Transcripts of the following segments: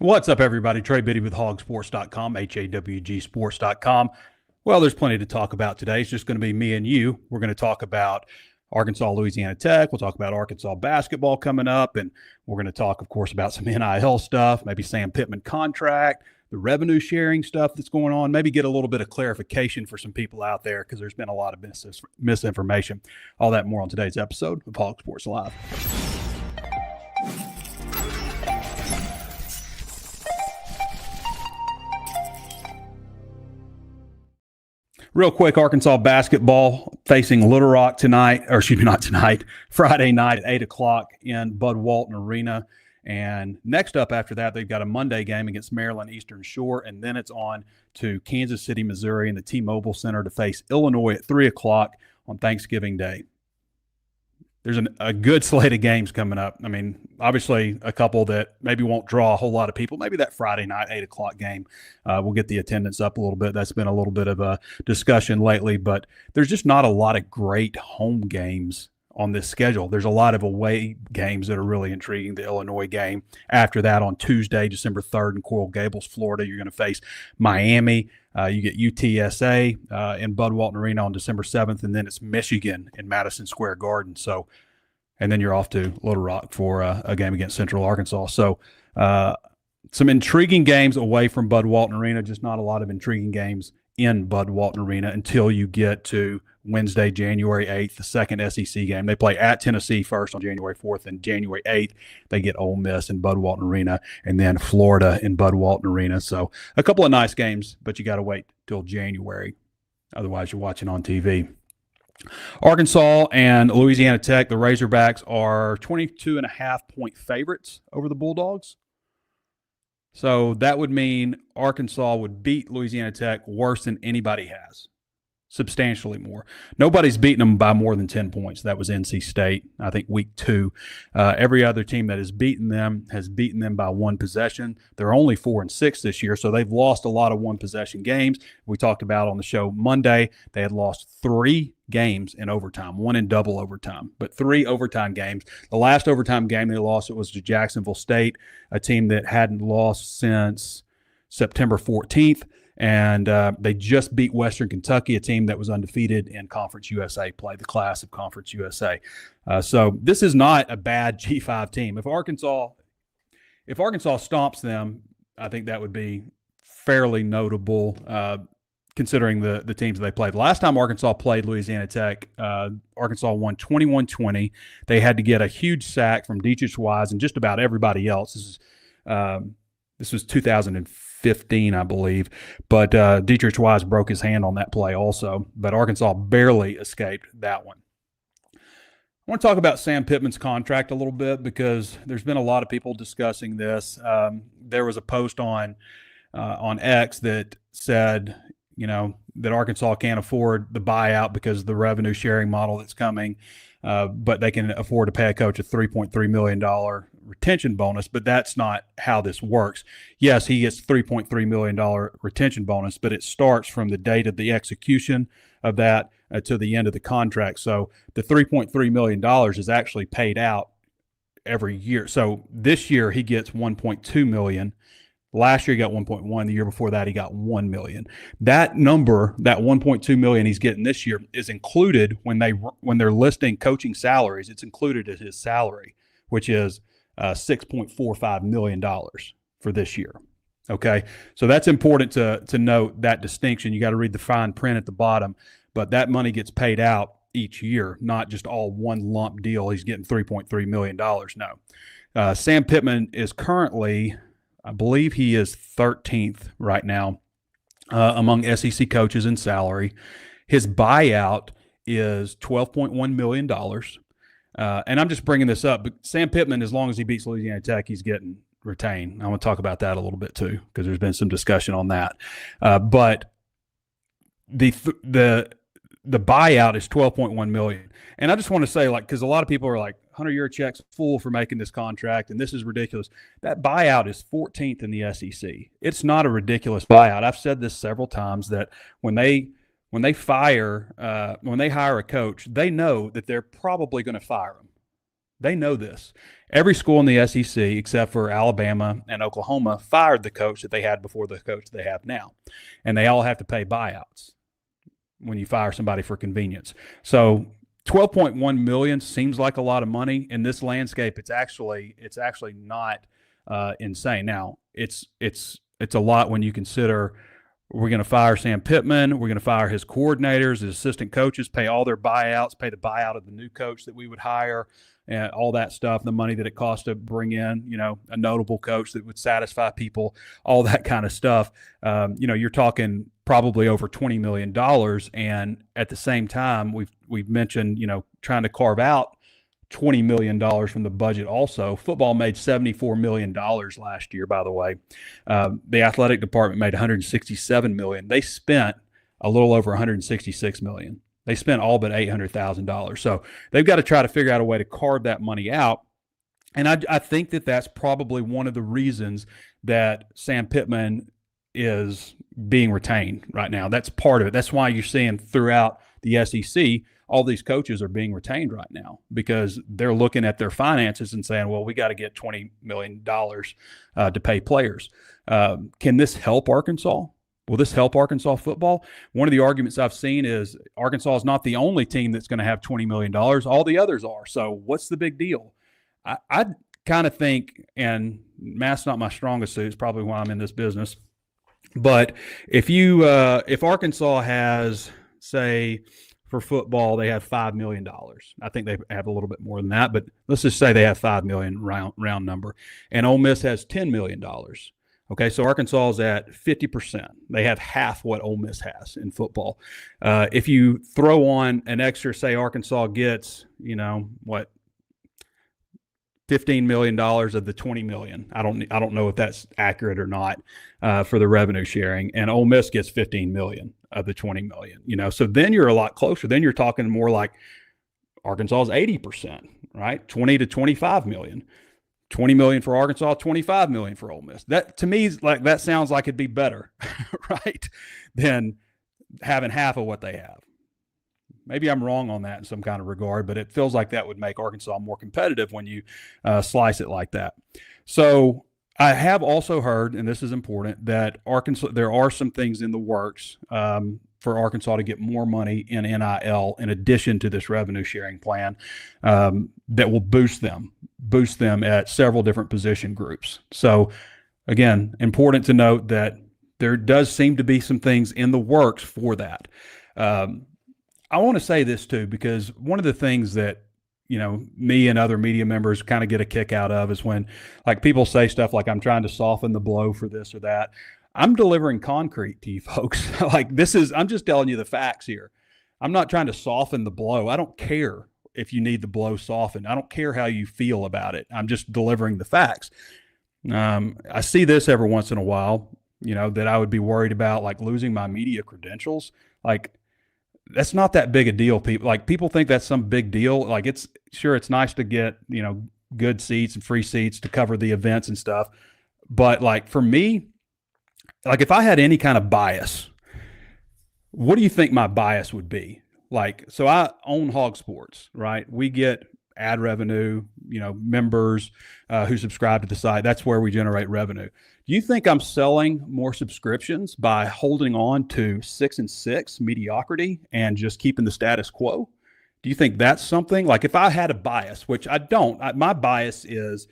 What's up, everybody? Trey Biddy with HawgSports.com, HawgSports.com. Well, there's plenty to talk about today. It's just going to be me and you. We're going to talk about Arkansas, Louisiana Tech. We'll talk about Arkansas basketball coming up, and we're going to talk, of course, about some NIL stuff, maybe Sam Pittman contract, the revenue sharing stuff that's going on, maybe get a little bit of clarification for some people out there because there's been a lot of misinformation. All that and more on today's episode of Hog Sports Live. Real quick, Arkansas basketball facing Little Rock tonight, or excuse me, not tonight, Friday night at 8 o'clock in Bud Walton Arena. And next up after that, they've got a Monday game against Maryland Eastern Shore, and then it's on to Kansas City, Missouri in the T-Mobile Center to face Illinois at 3 o'clock on Thanksgiving Day. There's a good slate of games coming up. I mean, obviously a couple that maybe won't draw a whole lot of people. Maybe that Friday night, 8 o'clock game will get the attendance up a little bit. That's been a little bit of a discussion lately, but there's just not a lot of great home games on this schedule. There's a lot of away games that are really intriguing. The Illinois game. After that, on Tuesday, December 3rd in Coral Gables, Florida, you're going to face Miami. You get UTSA in Bud Walton Arena on December 7th, and then it's Michigan in Madison Square Garden. So, and then you're off to Little Rock for a game against Central Arkansas. So some intriguing games away from Bud Walton Arena, just not a lot of intriguing games in Bud Walton Arena until you get to Wednesday, January 8th, the second SEC game. They play at Tennessee first on January 4th, and January 8th, they get Ole Miss in Bud Walton Arena, and then Florida in Bud Walton Arena. So a couple of nice games, but you got to wait till January. Otherwise, you're watching on TV. Arkansas and Louisiana Tech, the Razorbacks are 22.5-point favorites over the Bulldogs. So that would mean Arkansas would beat Louisiana Tech worse than anybody has, substantially more. Nobody's beaten them by more than 10 points. That was NC State, I think, week 2. Every other team that has beaten them by one possession. They're only 4-6 this year, so they've lost a lot of one-possession games. We talked about on the show Monday, they had lost 3 games in overtime, 1 in double overtime, but 3 overtime games. The last overtime game they lost, it was to Jacksonville State, a team that hadn't lost since September 14th. And they just beat Western Kentucky, a team that was undefeated in Conference USA play, the class of Conference USA. So this is not a bad G5 team. If Arkansas stomps them, I think that would be fairly notable considering the teams they played. The last time Arkansas played Louisiana Tech, Arkansas won 21-20. They had to get a huge sack from Dietrich Wise and just about everybody else. This was 2015, I believe. But Dietrich Wise broke his hand on that play also. But Arkansas barely escaped that one. I want to talk about Sam Pittman's contract a little bit because there's been a lot of people discussing this. There was a post on X that said, that Arkansas can't afford the buyout because of the revenue sharing model that's coming, but they can afford to pay a coach a $3.3 million retention bonus, but that's not how this works. Yes, he gets $3.3 million retention bonus, but it starts from the date of the execution of that to the end of the contract. So the $3.3 million is actually paid out every year. So this year he gets $1.2 million. Last year he got 1.1. The year before that he got 1 million. That number, that 1.2 million he's getting this year, is included when they're listing coaching salaries. It's included as his salary, which is $6.45 million for this year. Okay, so that's important to note that distinction. You got to read the fine print at the bottom, but that money gets paid out each year, not just all one lump deal. He's getting $3.3 million. No, Sam Pittman is currently, I believe he is 13th right now among SEC coaches in salary. His buyout is $12.1 million. And I'm just bringing this up, but Sam Pittman, as long as he beats Louisiana Tech, he's getting retained. I want to talk about that a little bit too, because there's been some discussion on that. But the buyout is $12.1 million. And I just want to say, because a lot of people are like, Hunter, your check's full for making this contract, and this is ridiculous. That buyout is 14th in the SEC. It's not a ridiculous buyout. I've said this several times that when they hire a coach, they know that they're probably going to fire him. They know this. Every school in the SEC, except for Alabama and Oklahoma, fired the coach that they had before the coach they have now. And they all have to pay buyouts when you fire somebody for convenience. So 12.1 million seems like a lot of money in this landscape. It's actually not insane. Now, it's a lot when you consider we're going to fire Sam Pittman, we're going to fire his coordinators, his assistant coaches, pay all their buyouts, pay the buyout of the new coach that we would hire, and all that stuff, the money that it costs to bring in, a notable coach that would satisfy people, all that kind of stuff. You're talking probably over $20 million. And at the same time, we've mentioned, trying to carve out $20 million from the budget also. Football made $74 million last year, by the way. The athletic department made $167 million. They spent a little over $166 million. They spent all but $800,000. So they've got to try to figure out a way to carve that money out. And I think that that's probably one of the reasons that Sam Pittman is being retained right now. That's part of it. That's why you're seeing throughout the SEC, all these coaches are being retained right now because they're looking at their finances and saying, well, we got to get $20 million to pay players. Can this help Arkansas? Will this help Arkansas football? One of the arguments I've seen is Arkansas is not the only team that's going to have $20 million. All the others are. So what's the big deal? I kind of think, and math's not my strongest suit, it's probably why I'm in this business. But if Arkansas has, say, for football, they have $5 million. I think they have a little bit more than that, but let's just say they have $5 million round number. And Ole Miss has $10 million. Okay, so Arkansas is at 50%. They have half what Ole Miss has in football. If you throw on an extra, say Arkansas gets, $15 million of the $20 million. I don't know if that's accurate or not for the revenue sharing. And Ole Miss gets $15 million of the $20 million. So then you're a lot closer. Then you're talking more like Arkansas is 80%, right? 20 to 25 million. 20 million for Arkansas, 25 million for Ole Miss. That to me is like that sounds like it'd be better, right? Than having half of what they have. Maybe I'm wrong on that in some kind of regard, but it feels like that would make Arkansas more competitive when you slice it like that. So I have also heard, and this is important, that there are some things in the works for Arkansas to get more money in NIL in addition to this revenue sharing plan that will boost them at several different position groups. So again, important to note that there does seem to be some things in the works for that. I want to say this too, because one of the things that, me and other media members kind of get a kick out of is when like people say stuff like, I'm trying to soften the blow for this or that. I'm delivering concrete to you folks. I'm just telling you the facts here. I'm not trying to soften the blow. I don't care if you need the blow softened. I don't care how you feel about it. I'm just delivering the facts. I see this every once in a while, that I would be worried about like losing my media credentials. Like, that's not that big a deal. People think that's some big deal. Like it's nice to get, good seats and free seats to cover the events and stuff. But like for me, like if I had any kind of bias, what do you think my bias would be? Like, so I own HawgSports, right? We get ad revenue, members who subscribe to the site. That's where we generate revenue. Do you think I'm selling more subscriptions by holding on to 6-6 mediocrity and just keeping the status quo? Do you think that's something like if I had a bias, which I don't, my bias is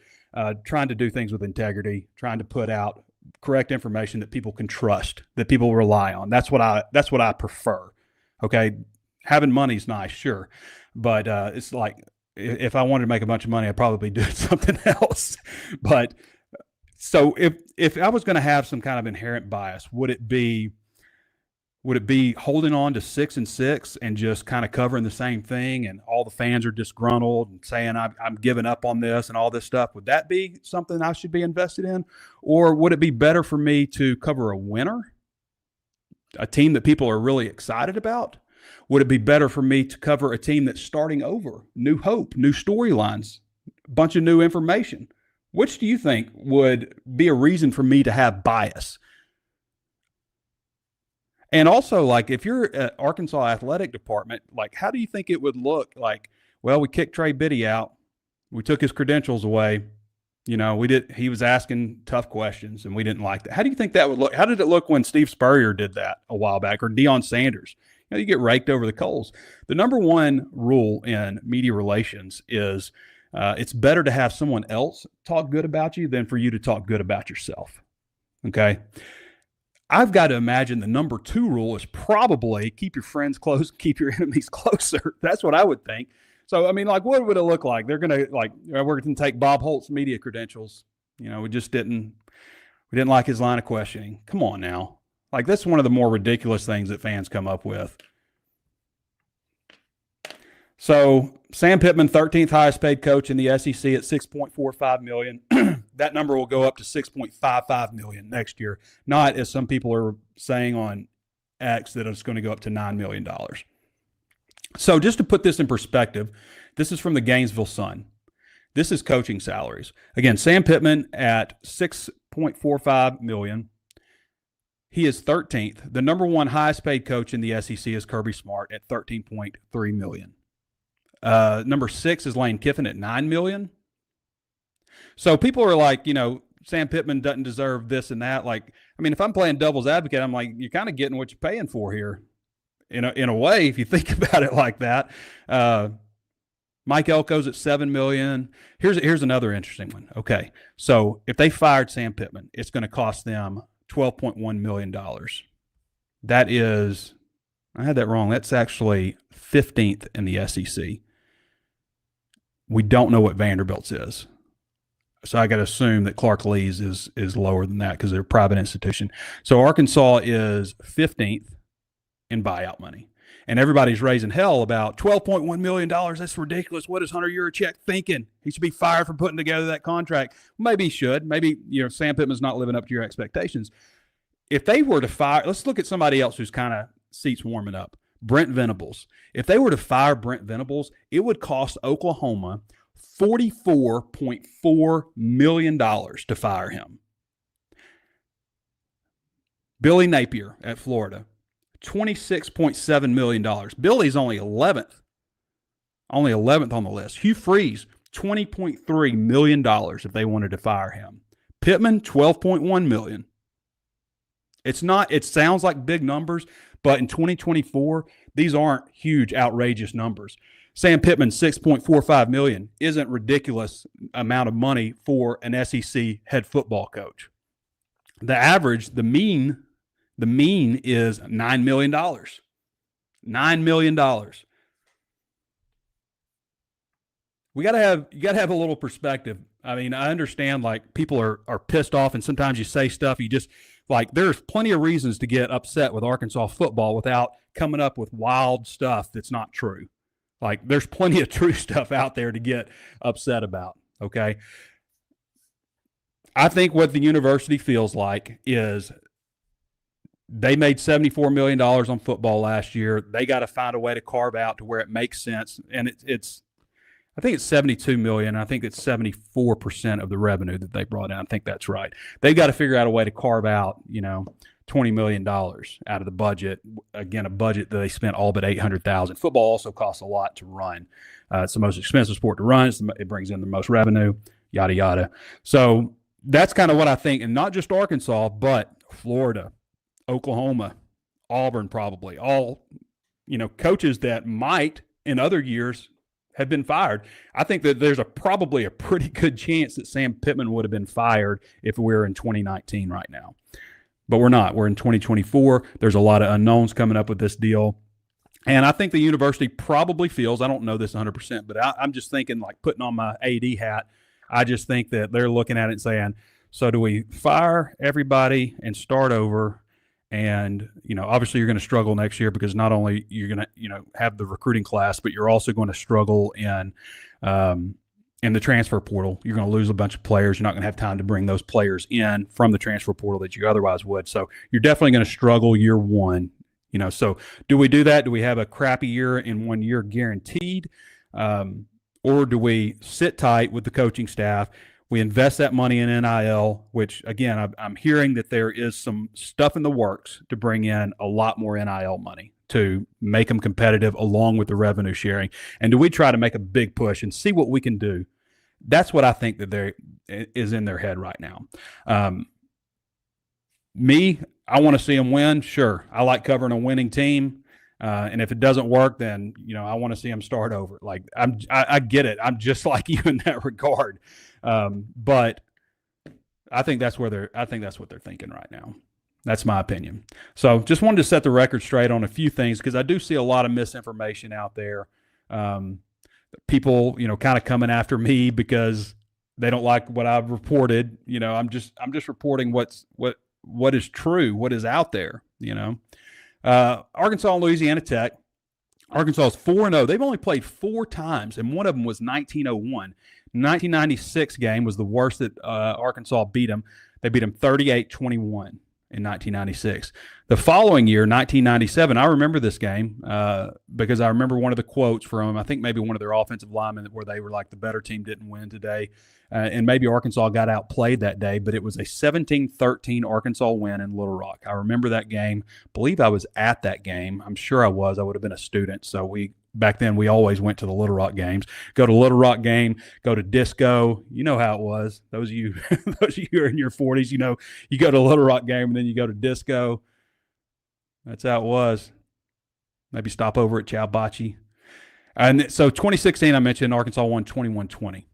trying to do things with integrity, trying to put out correct information that people can trust, that people rely on. That's what I prefer. Okay. Having money is nice, sure. But it's like, if I wanted to make a bunch of money, I'd probably do something else. But so if I was going to have some kind of inherent bias, would it be holding on to 6-6 and just kind of covering the same thing and all the fans are disgruntled and saying I'm giving up on this and all this stuff? Would that be something I should be invested in? Or would it be better for me to cover a winner, a team that people are really excited about? Would it be better for me to cover a team that's starting over, new hope, new storylines, a bunch of new information? Which do you think would be a reason for me to have bias? And also, like, if you're at Arkansas athletic department, like, how do you think it would look like, well, we kicked Trey Biddy out. We took his credentials away. He was asking tough questions, and we didn't like that. How do you think that would look? How did it look when Steve Spurrier did that a while back, or Deion Sanders? You get raked over the coals. The number one rule in media relations is it's better to have someone else talk good about you than for you to talk good about yourself. Okay? I've got to imagine the number two rule is probably keep your friends close, keep your enemies closer. That's what I would think. So, I mean, like, what would it look like? They're going to, like, we're going to take Bob Holt's media credentials. We didn't like his line of questioning. Come on now. Like, that's one of the more ridiculous things that fans come up with. So, Sam Pittman, 13th highest paid coach in the SEC at $6.45 million. That number will go up to $6.55 million next year. Not, as some people are saying on X, that it's going to go up to $9 million. So just to put this in perspective, this is from the Gainesville Sun. This is coaching salaries. Again, Sam Pittman at $6.45 million. He is 13th. The number one highest paid coach in the SEC is Kirby Smart at $13.3 million. Number 6 is Lane Kiffin at $9 million. So people are like, Sam Pittman doesn't deserve this and that. Like, I mean, if I'm playing devil's advocate, I'm like, you're kind of getting what you're paying for here. In a way, if you think about it like that. Mike Elko's at $7 million. Here's another interesting one. Okay, so if they fired Sam Pittman, it's going to cost them $12.1 million. That is, I had that wrong. That's actually 15th in the SEC. We don't know what Vanderbilt's is. So I got to assume that Clark Lee's is lower than that because they're a private institution. So Arkansas is 15th in buyout money. And everybody's raising hell about $12.1 million. That's ridiculous. What is Hunter Yurachek thinking? He should be fired for putting together that contract. Maybe he should. Maybe, Sam Pittman's not living up to your expectations. If they were to fire, let's look at somebody else who's kind of seats warming up. Brent Venables. If they were to fire Brent Venables, it would cost Oklahoma $44.4 million to fire him. Billy Napier at Florida. $26.7 million. Billy's only 11th. Only 11th on the list. Hugh Freeze, $20.3 million if they wanted to fire him. Pittman, $12.1 million. It sounds like big numbers, but in 2024, these aren't huge, outrageous numbers. Sam Pittman, $6.45 million isn't ridiculous amount of money for an SEC head football coach. The average, the mean is $9 million. $9 million. You got to have a little perspective. I mean, I understand like people are pissed off and sometimes you say stuff you just like there's plenty of reasons to get upset with Arkansas football without coming up with wild stuff that's not true. Like there's plenty of true stuff out there to get upset about, okay? I think what the university feels like is they made $74 million on football last year. They got to find a way to carve out to where it makes sense. And I think it's $72 million. I think it's 74% of the revenue that they brought in. I think that's right. They've got to figure out a way to carve out, $20 million out of the budget. Again, a budget that they spent all but $800,000. Football also costs a lot to run. It's the most expensive sport to run. It brings in the most revenue, yada, yada. So that's kind of what I think. And not just Arkansas, but Florida, Oklahoma, Auburn, probably all, coaches that might in other years have been fired. I think that there's probably a pretty good chance that Sam Pittman would have been fired if we were in 2019 right now. But we're not. We're in 2024. There's a lot of unknowns coming up with this deal. And I think the university probably feels, I don't know this 100%, but I'm just thinking like putting on my AD hat, I just think that they're looking at it and saying, so do we fire everybody and start over? And, obviously you're going to struggle next year because not only you're going to, have the recruiting class, but you're also going to struggle in the transfer portal. You're going to lose a bunch of players. You're not going to have time to bring those players in from the transfer portal that you otherwise would. So you're definitely going to struggle year one, so do we do that? Do we have a crappy year in 1 year guaranteed? Or do we sit tight with the coaching staff? We invest that money in NIL, which, again, I'm hearing that there is some stuff in the works to bring in a lot more NIL money to make them competitive along with the revenue sharing. And do we try to make a big push and see what we can do That's what I think that is in their head right now. I want to see them win. Sure, I like covering a winning team. And if it doesn't work, then I want to see them start over. Like I get it. I'm just like you in that regard. But I think that's what they're thinking right now. That's my opinion. So just wanted to set the record straight on a few things because I do see a lot of misinformation out there. People, kind of coming after me because they don't like what I've reported. I'm just reporting what is true, what is out there. Arkansas and Louisiana Tech. Arkansas is 4-0. They've only played 4 times, and one of them was 1901. 1996 game was the worst that Arkansas beat them. They beat them 38-21 in 1996. The following year, 1997, I remember this game because I remember one of the quotes from, I think maybe one of their offensive linemen where they were like, the better team didn't win today. And maybe Arkansas got outplayed that day, but it was a 17-13 Arkansas win in Little Rock. I remember that game. I believe I was at that game. I'm sure I was. I would have been a student. So back then we always went to the Little Rock games. Go to Little Rock game, go to disco. You know how it was. Those of you who are in your 40s, you go to a Little Rock game and then you go to disco. That's how it was. Maybe stop over at Chow Bachi. And so 2016, I mentioned Arkansas won 21-20.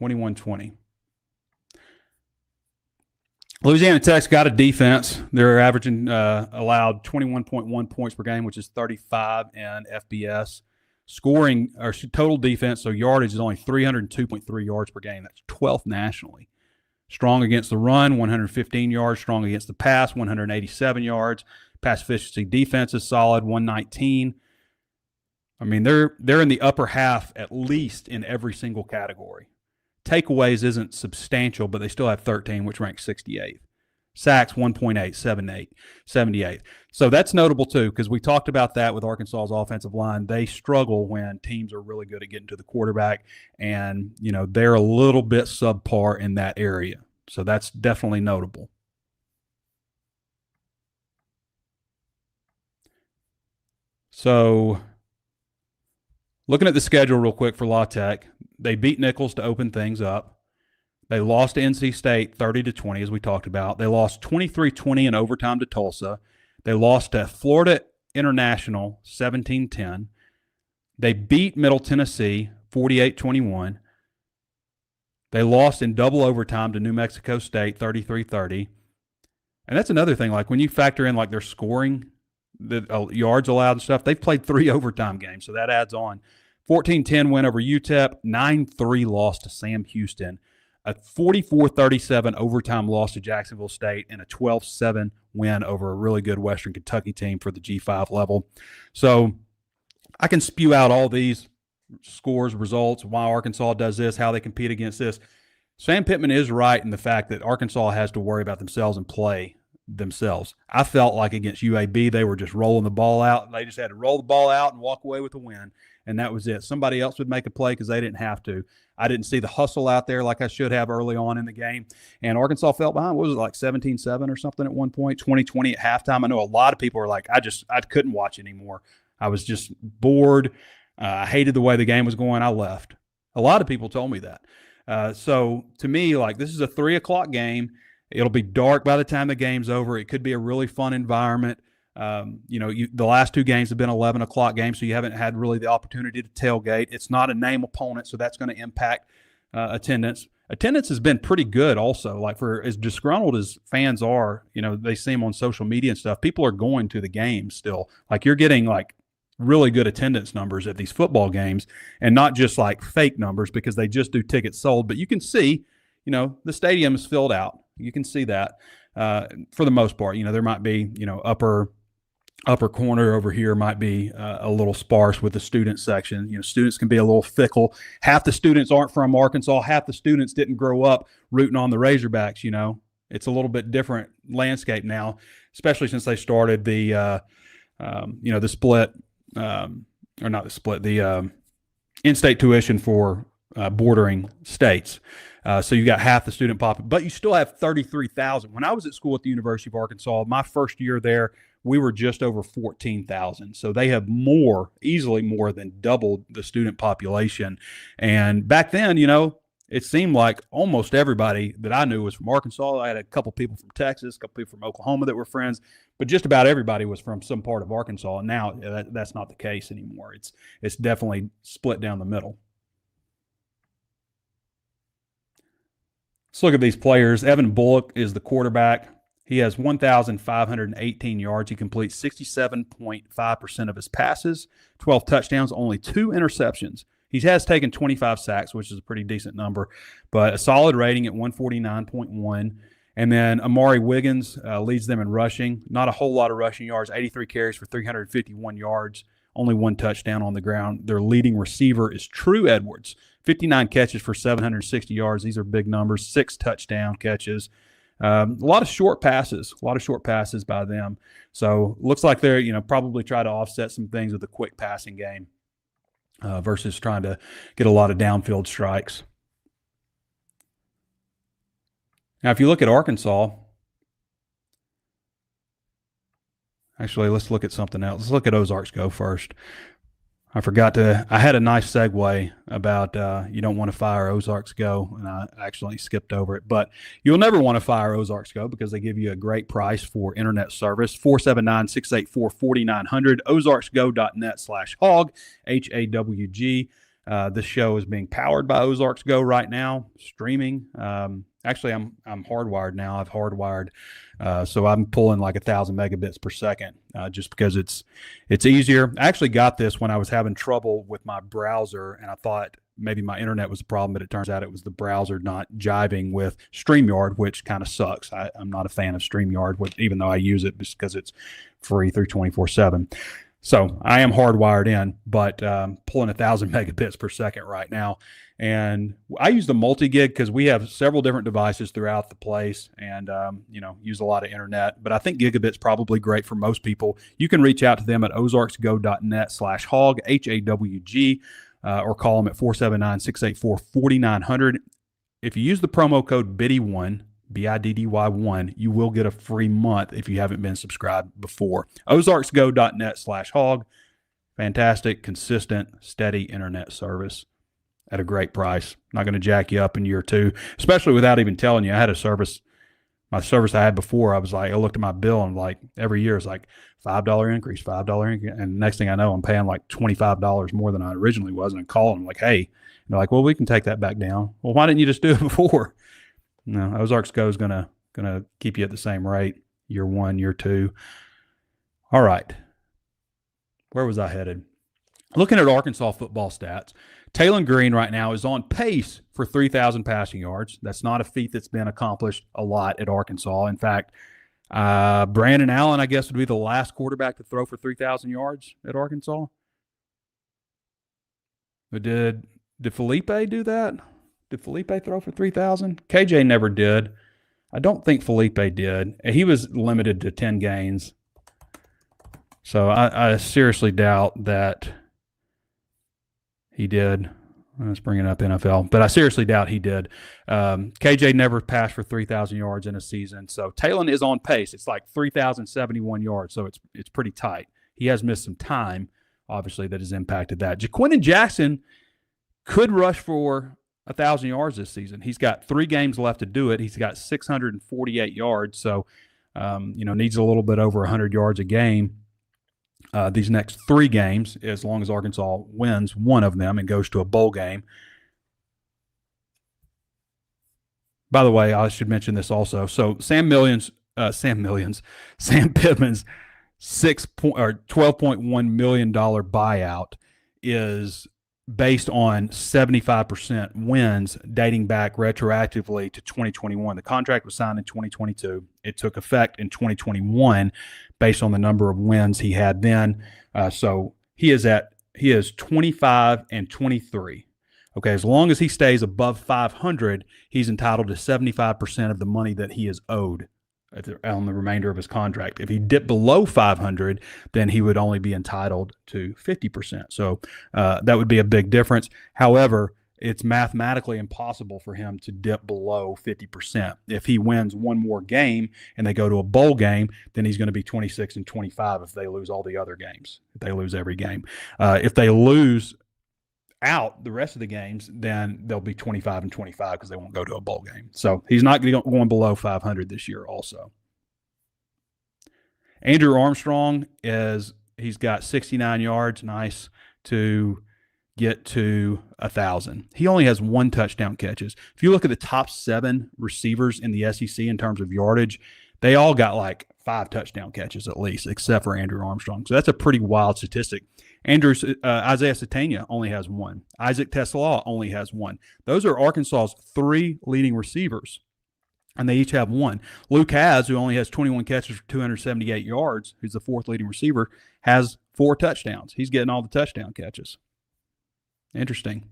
21-20. Louisiana Tech's got a defense. They're averaging allowed 21.1 points per game, which is 35 in FBS. Scoring or total defense, so yardage is only 302.3 yards per game. That's 12th nationally. Strong against the run, 115 yards. Strong against the pass, 187 yards. Pass efficiency defense is solid, 119. I mean, they're in the upper half at least in every single category. Takeaways isn't substantial, but they still have 13, which ranks 68th. Sacks, 1.8, 78. So that's notable, too, because we talked about that with Arkansas's offensive line. They struggle when teams are really good at getting to the quarterback, and, they're a little bit subpar in that area. So that's definitely notable. So looking at the schedule real quick for La Tech, they beat Nichols to open things up. They lost to NC State 30-20, as we talked about. They lost 23-20 in overtime to Tulsa. They lost to Florida International 17-10. They beat Middle Tennessee 48-21. They lost in double overtime to New Mexico State 33-30. And that's another thing. Like when you factor in like their scoring, the yards allowed and stuff, they've played 3 overtime games, so that adds on. 14-10 win over UTEP, 9-3 loss to Sam Houston, a 44-37 overtime loss to Jacksonville State, and a 12-7 win over a really good Western Kentucky team for the G5 level. So I can spew out all these scores, results, why Arkansas does this, how they compete against this. Sam Pittman is right in the fact that Arkansas has to worry about themselves and play themselves. I felt like against UAB, they were just rolling the ball out. They just had to roll the ball out and walk away with a win, and that was it. Somebody else would make a play because they didn't have to. I didn't see the hustle out there like I should have early on in the game, and Arkansas fell behind. What was it, like 17-7 or something at one point, 20-20 at halftime? I know a lot of people were like, I couldn't watch anymore. I was just bored. I hated the way the game was going. I left. A lot of people told me that. So to me, like, this is a 3:00 game. It'll be dark by the time the game's over. It could be a really fun environment. The last 2 games have been 11:00 games, so you haven't had really the opportunity to tailgate. It's not a name opponent, so that's going to impact attendance. Attendance has been pretty good also. Like, for as disgruntled as fans are, they seem on social media and stuff, people are going to the games still. Like, you're getting like really good attendance numbers at these football games, and not just like fake numbers because they just do tickets sold. But you can see, the stadium is filled out. You can see that for the most part. There might be, upper corner over here might be a little sparse with the student section. Students can be a little fickle. Half the students aren't from Arkansas. Half the students didn't grow up rooting on the Razorbacks. It's a little bit different landscape now, especially since they started the split, or not the split, the in-state tuition for bordering states. So you got half the student population, but you still have 33,000. When I was at school at the University of Arkansas, my first year there, we were just over 14,000. So they have easily more than doubled the student population. And back then, it seemed like almost everybody that I knew was from Arkansas. I had a couple people from Texas, a couple people from Oklahoma that were friends, but just about everybody was from some part of Arkansas. And now that's not the case anymore. It's definitely split down the middle. Let's look at these players. Evan Bullock is the quarterback. He has 1,518 yards. He completes 67.5% of his passes, 12 touchdowns, only 2 interceptions. He has taken 25 sacks, which is a pretty decent number, but a solid rating at 149.1. And then Amari Wiggins leads them in rushing. Not a whole lot of rushing yards, 83 carries for 351 yards, only 1 touchdown on the ground. Their leading receiver is True Edwards, 59 catches for 760 yards. These are big numbers, 6 touchdown catches. A lot of short passes by them. So looks like they're, probably try to offset some things with a quick passing game. Versus trying to get a lot of downfield strikes. Now, if you look at Arkansas, actually, let's look at something else. Let's look at Ozarks Go first. I had a nice segue about you don't want to fire Ozarks Go, and I actually skipped over it. But you'll never want to fire Ozarks Go because they give you a great price for internet service, 479-684-4900, ozarksgo.net/hawg, HAWG. This show is being powered by Ozarks Go right now, streaming. Actually, I'm hardwired now. I've hardwired, so I'm pulling like 1,000 megabits per second, just because it's easier. I actually got this when I was having trouble with my browser, and I thought maybe my internet was the problem, but it turns out it was the browser not jiving with StreamYard, which kind of sucks. I'm not a fan of StreamYard, even though I use it just because it's free through 24/7. So I am hardwired in, but pulling 1,000 megabits per second right now. And I use the multi-gig because we have several different devices throughout the place and, use a lot of internet. But I think gigabit's probably great for most people. You can reach out to them at ozarksgo.net/hawg, HAWG, or call them at 479-684-4900. If you use the promo code BIDDY1, BIDDY1, you will get a free month if you haven't been subscribed before. ozarksgo.net/hawg. Fantastic, consistent, steady internet service at a great price. Not going to jack you up in year 2, especially without even telling you. I had my service I had before, I looked at my bill and every year it's like $5 increase, $5 increase. And next thing I know, I'm paying like $25 more than I originally was. And I call them hey, and they're like, well, we can take that back down. Well, why didn't you just do it before? No, Ozarks Go is gonna keep you at the same rate, year 1, year 2. All right. Where was I headed? Looking at Arkansas football stats, Taylon Green right now is on pace for 3,000 passing yards. That's not a feat that's been accomplished a lot at Arkansas. In fact, Brandon Allen, I guess, would be the last quarterback to throw for 3,000 yards at Arkansas. But did Felipe do that? Did Felipe throw for 3,000? KJ never did. I don't think Felipe did. He was limited to 10 gains. So I seriously doubt that he did. Let's bring it up NFL. But I seriously doubt he did. KJ never passed for 3,000 yards in a season. So Taylon is on pace. It's like 3,071 yards. So it's pretty tight. He has missed some time, obviously, that has impacted that. Jaquindon Jackson could rush for 1,000 yards this season. He's got 3 games left to do it. He's got 648 yards. So, needs a little bit over 100 yards a game. These next 3 games, as long as Arkansas wins one of them and goes to a bowl game. By the way, I should mention this also. So Sam Pittman's $12.1 million buyout is based on 75% wins dating back retroactively to 2021. The contract was signed in 2022. It took effect in 2021 based on the number of wins he had then. So he is 25-23. Okay, as long as he stays above 500, he's entitled to 75% of the money that he is owed on the remainder of his contract. If he dipped below 500, then he would only be entitled to 50%. So that would be a big difference. However, it's mathematically impossible for him to dip below 50%. If he wins one more game and they go to a bowl game, then he's going to be 26-25 if they lose all the other games, if they lose every game. If they lose out the rest of the games, then they'll be 25-25 because they won't go to a bowl game. So he's not going below 500 this year also. Andrew Armstrong he's got 69 yards, nice, to get to 1,000. He only has 1 touchdown catches. If you look at the top 7 receivers in the SEC in terms of yardage, they all got like 5 touchdown catches at least, except for Andrew Armstrong. So that's a pretty wild statistic. Isaiah Satania only has 1. Isaac TeSlaa only has 1. Those are Arkansas's 3 leading receivers, and they each have 1. Luke Hasz, who only has 21 catches for 278 yards, who's the 4th leading receiver, has 4 touchdowns. He's getting all the touchdown catches. Interesting.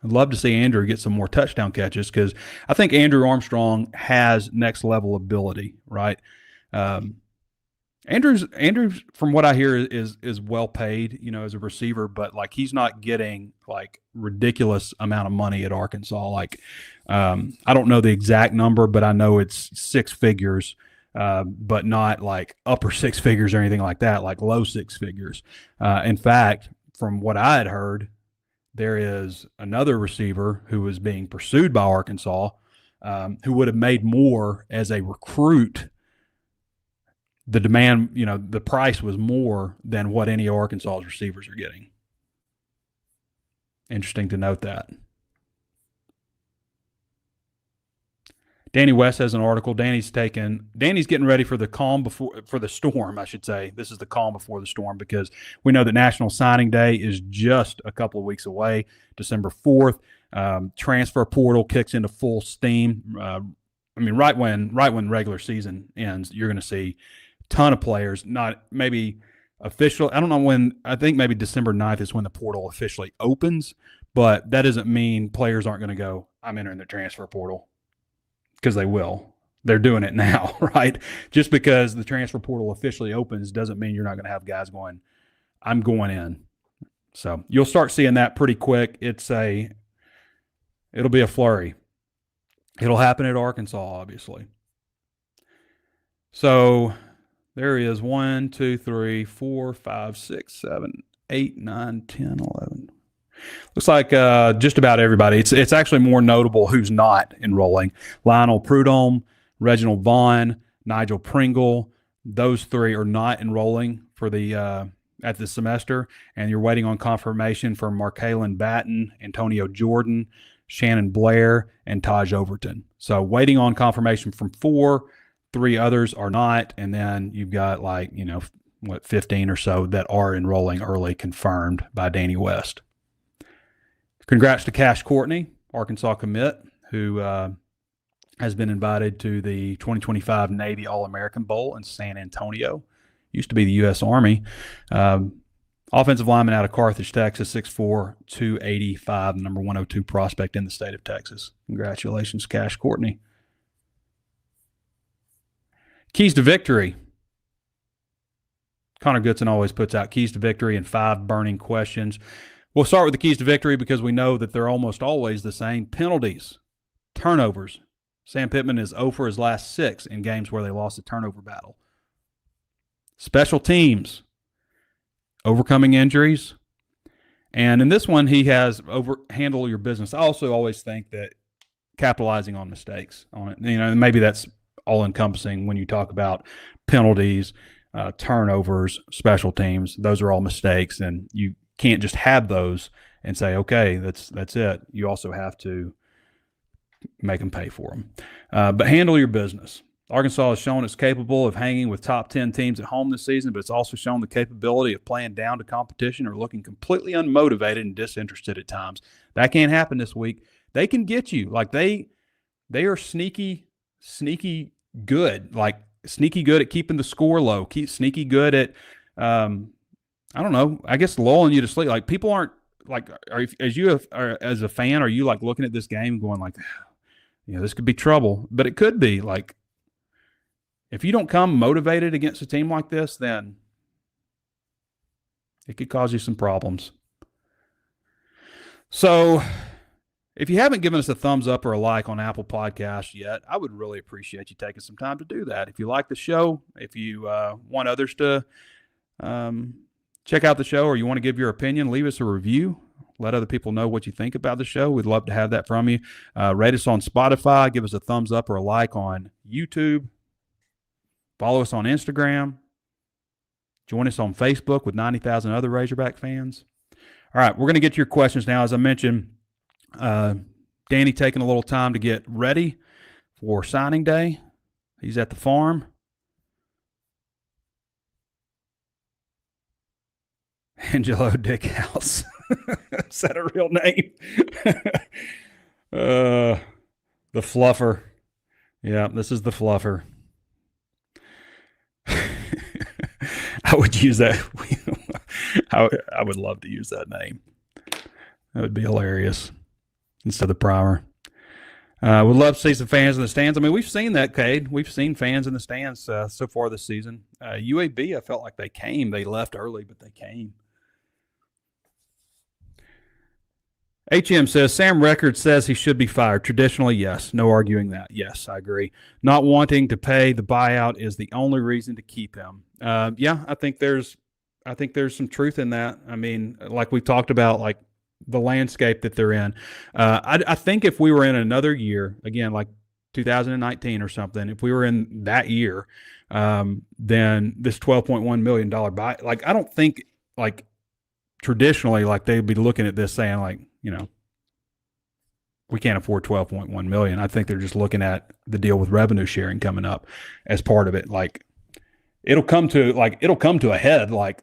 I'd love to see Andrew get some more touchdown catches because I think Andrew Armstrong has next level ability, right? Andrew's from what I hear is well paid, as a receiver, but like he's not getting like ridiculous amount of money at Arkansas. Like I don't know the exact number, but I know it's 6 figures, but not like upper 6 figures or anything like that, like low 6 figures. In fact, from what I had heard, there is another receiver who was being pursued by Arkansas, who would have made more as a recruit. The demand, the price was more than what any of Arkansas's receivers are getting. Interesting to note that. Danny West has an article. Danny's getting ready for the storm, I should say. This is the calm before the storm because we know that National Signing Day is just a couple of weeks away, December 4th. Transfer portal kicks into full steam. Right when regular season ends, you're going to see ton of players, not maybe official. I don't know when. I think maybe December 9th is when the portal officially opens, but that doesn't mean players aren't going to go, I'm entering the transfer portal, because they will. They're doing it now, right? Just because the transfer portal officially opens doesn't mean you're not going to have guys going, I'm going in. So you'll start seeing that pretty quick. It'll be a flurry. It'll happen at Arkansas, obviously. So there is 1, 2, 3, 4, 5, 6, 7, 8, 9, 10, 11. Looks like just about everybody. It's actually more notable who's not enrolling. Lionel Prudhomme, Reginald Vaughn, Nigel Pringle. Those 3 are not enrolling for at the semester, and you're waiting on confirmation from Markalen Batten, Antonio Jordan, Shannon Blair, and Taj Overton. So waiting on confirmation from 4. 3 others are not, and then you've got 15 or so that are enrolling early, confirmed by Danny West. Congrats to Cash Courtney, Arkansas commit, who has been invited to the 2025 Navy All-American Bowl in San Antonio. Used to be the U.S. Army. Offensive lineman out of Carthage, Texas, 6'4", 285, number 102 prospect in the state of Texas. Congratulations, Cash Courtney. Keys to victory. Connor Goodson always puts out keys to victory and 5 burning questions. We'll start with the keys to victory because we know that they're almost always the same. Penalties, turnovers. Sam Pittman is 0 for his last 6 in games where they lost the turnover battle. Special teams, overcoming injuries. And in this one, he has handle your business. I also always think that capitalizing on mistakes on it. Maybe that's all-encompassing when you talk about penalties, turnovers, special teams. Those are all mistakes, and you can't just have those and say, okay, that's it. You also have to make them pay for them. But handle your business. Arkansas has shown it's capable of hanging with top 10 teams at home this season, but it's also shown the capability of playing down to competition or looking completely unmotivated and disinterested at times. That can't happen this week. They can get you. Like they are sneaky good. Like sneaky good at keeping the score low. Sneaky good at I don't know, I guess lulling you to sleep. Like people aren't like, as a fan, are you like looking at this game going like, this could be trouble, but it could be like, if you don't come motivated against a team like this, then it could cause you some problems. So if you haven't given us a thumbs up or a like on Apple Podcasts yet, I would really appreciate you taking some time to do that. If you like the show, if you want others to check out the show, or you want to give your opinion, leave us a review. Let other people know what you think about the show. We'd love to have that from you. Rate us on Spotify. Give us a thumbs up or a like on YouTube. Follow us on Instagram. Join us on Facebook with 90,000 other Razorback fans. All right, we're going to get to your questions now. As I mentioned, Danny taking a little time to get ready for signing day. He's at the farm. Angelo Dickhouse. Is that a real name? The fluffer. Yeah, this is the fluffer. I would use that. I would love to use that name. That would be hilarious instead of Primer. Would love to see some fans in the stands. I mean, we've seen that, Cade. We've seen fans in the stands so far this season. UAB, I felt like they came. They left early, but they came. HM says, Sam Record says he should be fired. Traditionally, yes. No arguing that. Yes, I agree. Not wanting to pay the buyout is the only reason to keep him. Yeah, I think there's some truth in that. I mean, like we talked about, like the landscape that they're in. I think if we were in another year, again, like 2019 or something, if we were in that year, then this $12.1 million buy, like, I don't think, like, traditionally, like, they'd be looking at this saying, like, you know, we can't afford $12.1 million. I think they're just looking at the deal with revenue sharing coming up as part of it. Like, it'll come to a head. Like,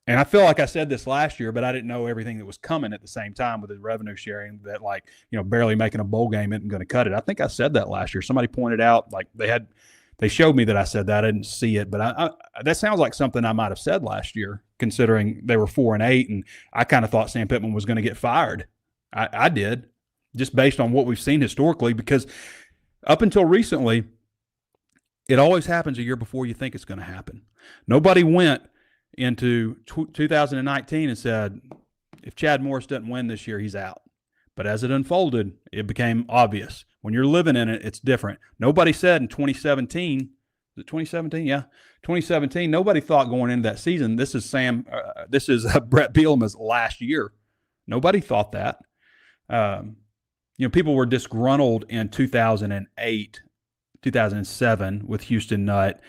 and I feel like I said this last year, but I didn't know everything that was coming at the same time with the revenue sharing, that, like, you know, barely making a bowl game isn't going to cut it. I think I said that last year. Somebody pointed out, like, they showed me that I said that. I didn't see it, but I that sounds like something I might have said last year, considering they were 4-8, and I kind of thought Sam Pittman was going to get fired. I did, just based on what we've seen historically, because up until recently, it always happens a year before you think it's going to happen. Nobody went into 2019 and said, if Chad Morris doesn't win this year, he's out. But as it unfolded, it became obvious. When you're living in it, it's different. Nobody said in 2017, is it 2017? Yeah, 2017. Nobody thought going into that season, this is Brett Bielema's last year. Nobody thought that. You know, people were disgruntled in 2008, 2007 with Houston Nutt.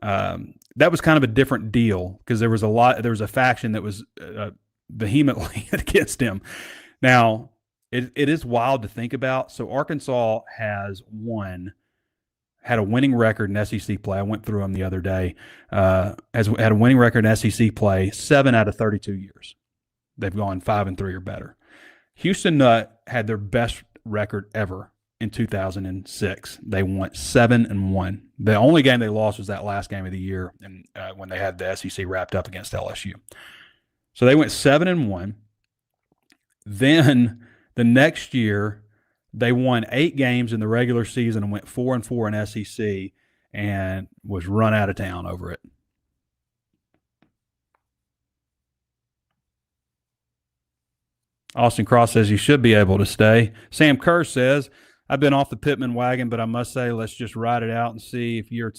That was kind of a different deal because there was a faction that was vehemently against him. Now, it is wild to think about. So Arkansas had a winning record in SEC play. I went through them the other day. Had a winning record in SEC play 7 out of 32 years. They've gone 5-3 or better. Houston Nutt had their best record ever in 2006. They went 7-1. The only game they lost was that last game of the year, and when they had the SEC wrapped up against LSU. So they went 7-1. Then the next year, they won 8 games in the regular season and went 4-4 in SEC, and was run out of town over it. Austin Cross says you should be able to stay. Sam Kerr says, I've been off the Pittman wagon, but I must say, let's just ride it out and see year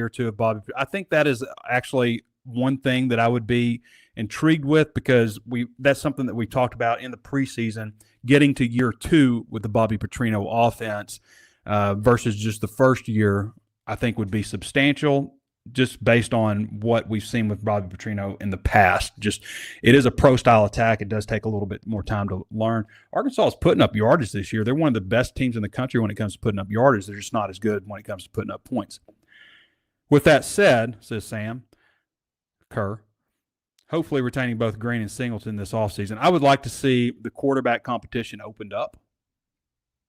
two of Bobby. I think that is actually one thing that I would be intrigued with, because that's something that we talked about in the preseason, getting to year 2 with the Bobby Petrino offense versus just the first year, I think would be substantial, just based on what we've seen with Bobby Petrino in the past. Just, it is a pro-style attack. It does take a little bit more time to learn. Arkansas is putting up yardage this year. They're one of the best teams in the country when it comes to putting up yardage. They're just not as good when it comes to putting up points. With that said, says Sam Kerr, hopefully retaining both Green and Singleton this offseason. I would like to see the quarterback competition opened up.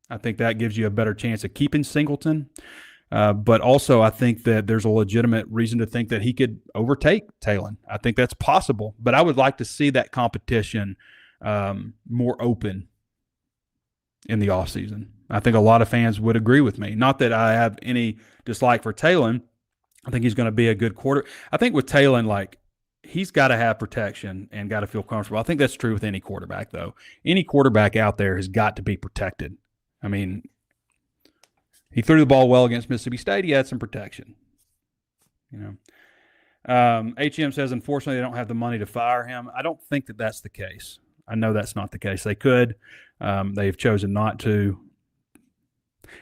I think that gives you a better chance of keeping Singleton. But also, I think that there's a legitimate reason to think that he could overtake Talon. I think that's possible. But I would like to see that competition more open in the offseason. I think a lot of fans would agree with me. Not that I have any dislike for Talon. I think he's going to be a good quarter. I think with Talon, like, he's got to have protection and got to feel comfortable. I think that's true with any quarterback, though. Any quarterback out there has got to be protected. I mean, he threw the ball well against Mississippi State. He had some protection. HM says, unfortunately, they don't have the money to fire him. I don't think that that's the case. I know that's not the case. They could. They've chosen not to.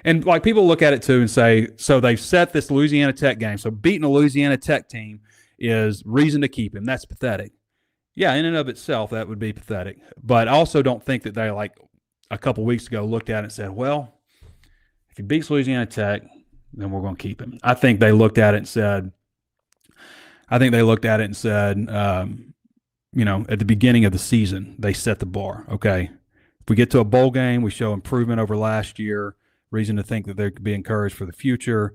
And like people look at it too and say, so they've set this Louisiana Tech game. So beating a Louisiana Tech team is reason to keep him. That's pathetic. Yeah, in and of itself, that would be pathetic. But I also don't think that they, like a couple weeks ago, looked at it and said, well, if he beats Louisiana Tech, then we're going to keep him. I think they looked at it and said, at the beginning of the season, they set the bar. Okay, if we get to a bowl game, we show improvement over last year, reason to think that they could be encouraged for the future,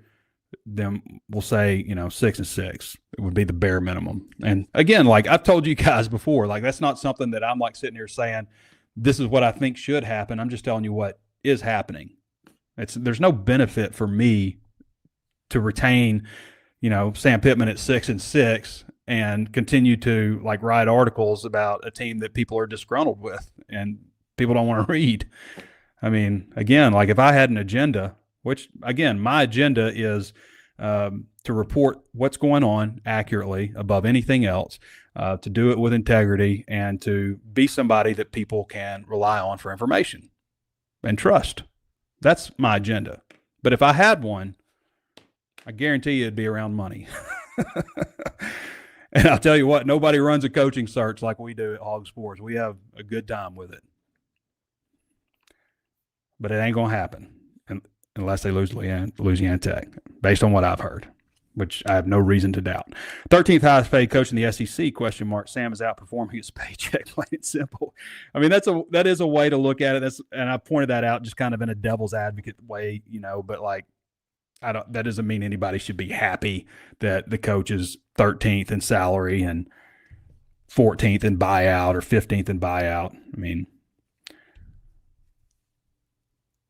then we'll say, 6-6. It would be the bare minimum. And again, like I've told you guys before, like that's not something that I'm like sitting here saying, this is what I think should happen. I'm just telling you what is happening. There's no benefit for me to retain, Sam Pittman at 6-6 and continue to like write articles about a team that people are disgruntled with and people don't want to read. I mean, again, like if I had an agenda, which again, my agenda is to report what's going on accurately above anything else, to do it with integrity, and to be somebody that people can rely on for information and trust. That's my agenda. But if I had one, I guarantee you it'd be around money. And I'll tell you what, nobody runs a coaching search like we do at HawgSports. We have a good time with it. But it ain't going to happen unless they lose Louisiana Tech, based on what I've heard, which I have no reason to doubt. 13th highest paid coach in the SEC, ? Sam is outperforming his paycheck, plain and simple. I mean, that is a way to look at it. And I pointed that out just kind of in a devil's advocate way, but like, that doesn't mean anybody should be happy that the coach is 13th in salary and 14th in buyout or 15th in buyout. I mean,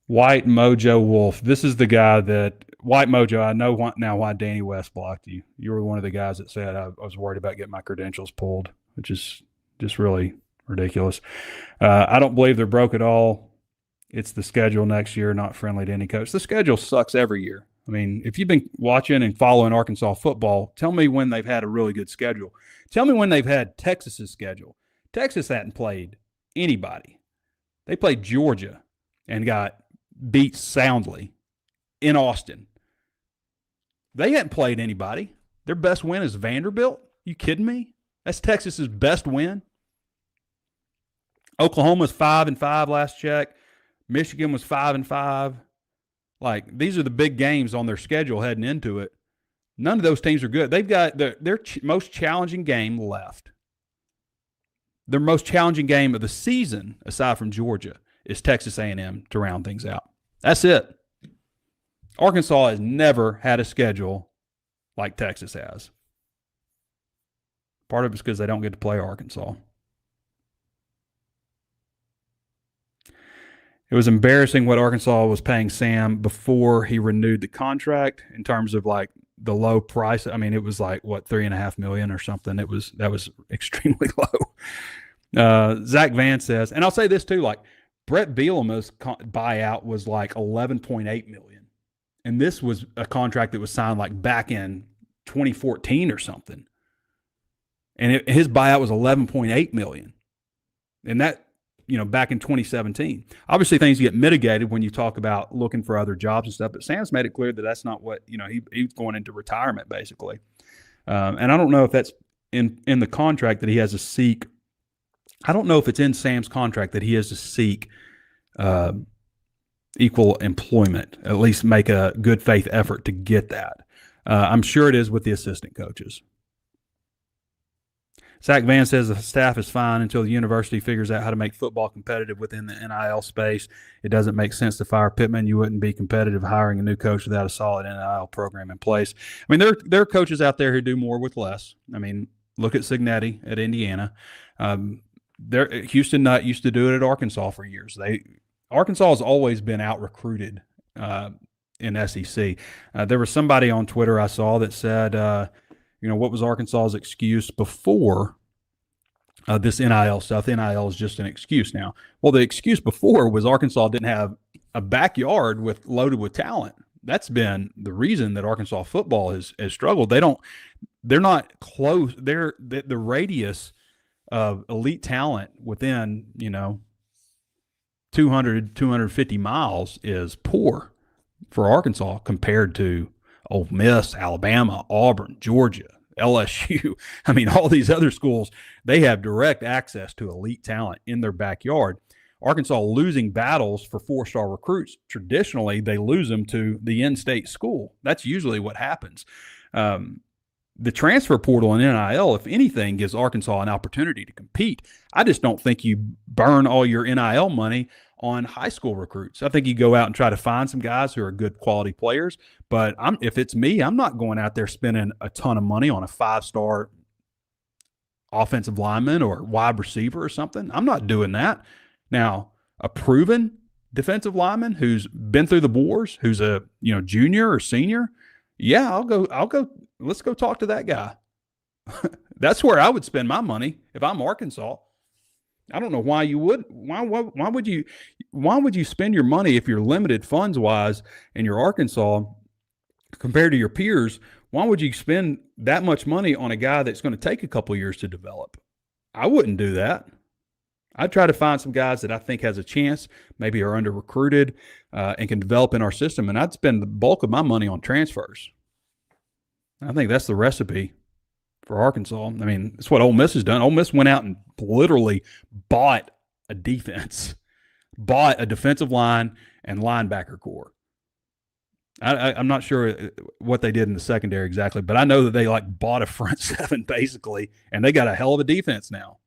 White Mojo Wolf. This is the guy that White Mojo. I know now why Danny West blocked you. You were one of the guys that said I was worried about getting my credentials pulled, which is just really ridiculous. I don't believe they're broke at all. It's the schedule next year, not friendly to any coach. The schedule sucks every year. I mean, if you've been watching and following Arkansas football, tell me when they've had a really good schedule. Tell me when they've had Texas's schedule. Texas hadn't played anybody. They played Georgia and got beat soundly in Austin. They hadn't played anybody. Their best win is Vanderbilt. You kidding me? That's Texas's best win. Oklahoma's 5-5 last check. Michigan was 5-5. Like, these are the big games on their schedule heading into it. None of those teams are good. They've got their most challenging game left. Their most challenging game of the season, aside from Georgia, is Texas A&M to round things out. That's it. Arkansas has never had a schedule like Texas has. Part of it's because they don't get to play Arkansas. It was embarrassing what Arkansas was paying Sam before he renewed the contract in terms of like the low price. I mean, it was like what, $3.5 million or something. That was extremely low. Zach Van says, and I'll say this too, like Brett Bielema's buyout was like $11.8 million, and this was a contract that was signed like back in 2014 or something, and his buyout was $11.8 million, and that, back in 2017. Obviously, things get mitigated when you talk about looking for other jobs and stuff, but Sam's made it clear that that's not what, he's going into retirement, basically. And I don't know if that's in the contract that he has to seek. I don't know if it's in Sam's contract that he has to seek equal employment, at least make a good faith effort to get that. I'm sure it is with the assistant coaches. Zach Van says the staff is fine until the university figures out how to make football competitive within the NIL space. It doesn't make sense to fire Pittman. You wouldn't be competitive hiring a new coach without a solid NIL program in place. I mean, there are coaches out there who do more with less. I mean, look at Cignetti at Indiana. Houston Nutt used to do it at Arkansas for years. Arkansas has always been out-recruited in SEC. There was somebody on Twitter I saw that said, what was Arkansas's excuse before this NIL stuff? NIL is just an excuse now. Well, the excuse before was Arkansas didn't have a backyard loaded with talent. That's been the reason that Arkansas football has struggled. They're not close. The radius of elite talent within, 200, 250 miles is poor for Arkansas compared to Ole Miss, Alabama, Auburn, Georgia, LSU. I mean, all these other schools, they have direct access to elite talent in their backyard. Arkansas losing battles for four-star recruits, traditionally they lose them to the in-state school. That's usually what happens. The transfer portal and NIL, if anything, gives Arkansas an opportunity to compete. I just don't think you burn all your NIL money on high school recruits. I think you go out and try to find some guys who are good quality players. But if it's me, I'm not going out there spending a ton of money on a 5-star offensive lineman or wide receiver or something. I'm not doing that. Now, a proven defensive lineman who's been through the wars, who's a junior or senior, yeah, I'll go. Let's go talk to that guy. That's where I would spend my money if I'm Arkansas. I don't know why you would. Why would you spend your money if you're limited funds wise and you're Arkansas compared to your peers? Why would you spend that much money on a guy that's going to take a couple of years to develop? I wouldn't do that. I'd try to find some guys that I think has a chance, maybe are under recruited and can develop in our system, and I'd spend the bulk of my money on transfers. I think that's the recipe for Arkansas. I mean, it's what Ole Miss has done. Ole Miss went out and literally bought a defense, bought a defensive line and linebacker core. I'm not sure what they did in the secondary exactly, but I know that they bought a front seven basically, and they got a hell of a defense now.